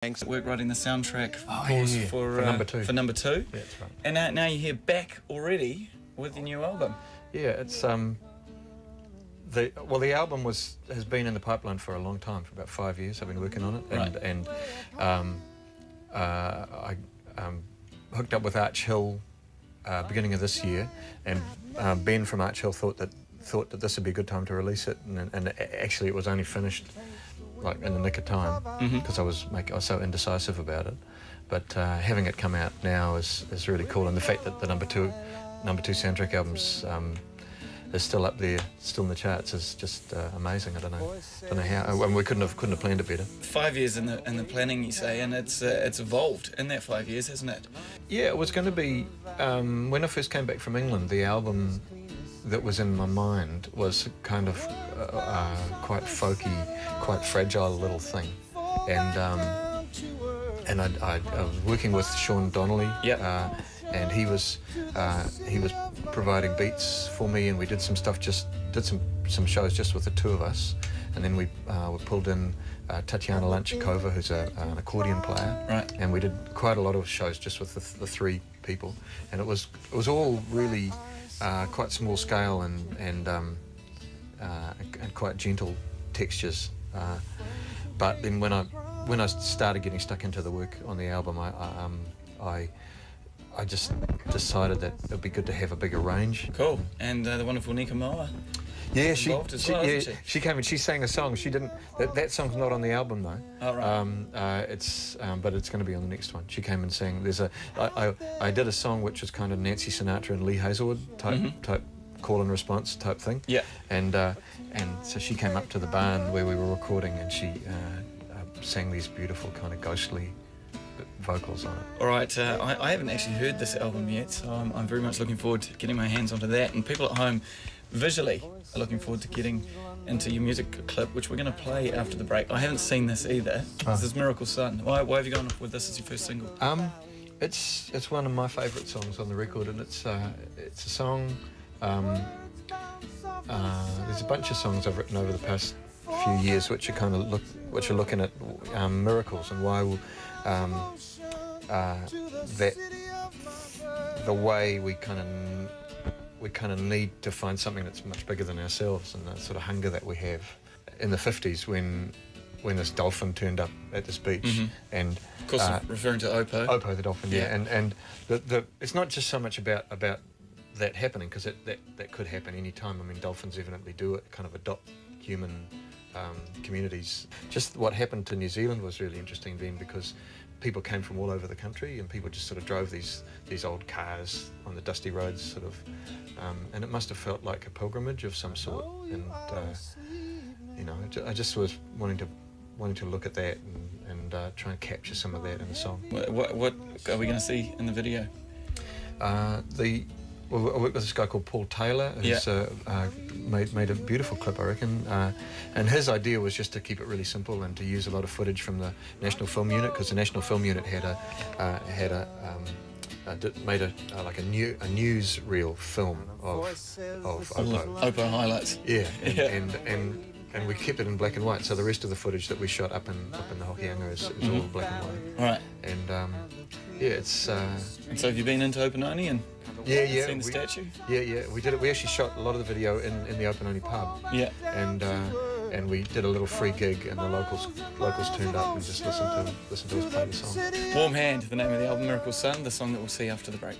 Thanks. Work writing the soundtrack for number two. For number two. Yeah, that's right. And now you're here back already with your new album. Yeah, it's the album has been in the pipeline for a long time, for about 5 years. I've been working on it, and I hooked up with Arch Hill beginning of this year, and Ben from Arch Hill thought that this would be a good time to release it, and actually it was only finished like in the nick of time because I was so indecisive about it. But having it come out now is really cool, and the fact that the number two soundtrack album's is still up there, still in the charts, is just amazing. I don't know how. We couldn't have planned it better. 5 years in the planning, you say, and it's evolved in that 5 years, hasn't it? Yeah, it was going to be when I first came back from England. The album that was in my mind was kind of quite folky, quite fragile little thing, and I was working with Sean Donnelly. Yep. And he was providing beats for me, and we did some stuff, did some shows just with the two of us, and then we pulled in Tatiana Lanchikova, who's an accordion player, right? And we did quite a lot of shows just with the three people, and it was all really quite small scale and quite gentle textures. But then when I started getting stuck into the work on the album, I just decided that it would be good to have a bigger range. Cool. And the wonderful Nika Moa. Yeah, she came and she sang a song. She didn't. That song's not on the album though. Oh right. But it's going to be on the next one. She came and sang. I did a song which was kind of Nancy Sinatra and Lee Hazelwood type call and response type thing. Yeah. And so she came up to the barn where we were recording, and she sang these beautiful kind of ghostly vocals on it. All right, I haven't actually heard this album yet, so I'm very much looking forward to getting my hands onto that. And people at home, visually, are looking forward to getting into your music clip, which we're going to play after the break. I haven't seen this either. This is Miracle Sun. Why have you gone with this as your first single? It's one of my favourite songs on the record, and it's a song. There's a bunch of songs I've written over the past few years which are looking at miracles and why that the way we kind of need to find something that's much bigger than ourselves, and the sort of hunger that we have. In the 50s when this dolphin turned up at this beach, and of course referring to Oppo the dolphin, and it's not just so much about that happening, because that could happen any time. I mean, dolphins evidently do it, kind of adopt human communities. Just what happened to New Zealand was really interesting then, because people came from all over the country, and people just sort of drove these old cars on the dusty roads, sort of, and it must have felt like a pilgrimage of some sort. And I just was wanting to look at that and try and capture some of that in the song. What are we going to see in the video? I worked with this guy called Paul Taylor, who's made a beautiful clip, I reckon. And his idea was just to keep it really simple and to use a lot of footage from the National Film Unit, because the National Film Unit made a newsreel film of Oppo highlights. Yeah, and we kept it in black and white. So the rest of the footage that we shot up in the Hokianga is all in black and white. All right. And it's. And so have you been into Openoni and seen the statue? Yeah, we did it. We actually shot a lot of the video in the Openoni pub. Yeah. And we did a little free gig, and the locals turned up and just listened to us play the song. Warm Hand, the name of the album, Miracle Sun, the song that we'll see after the break.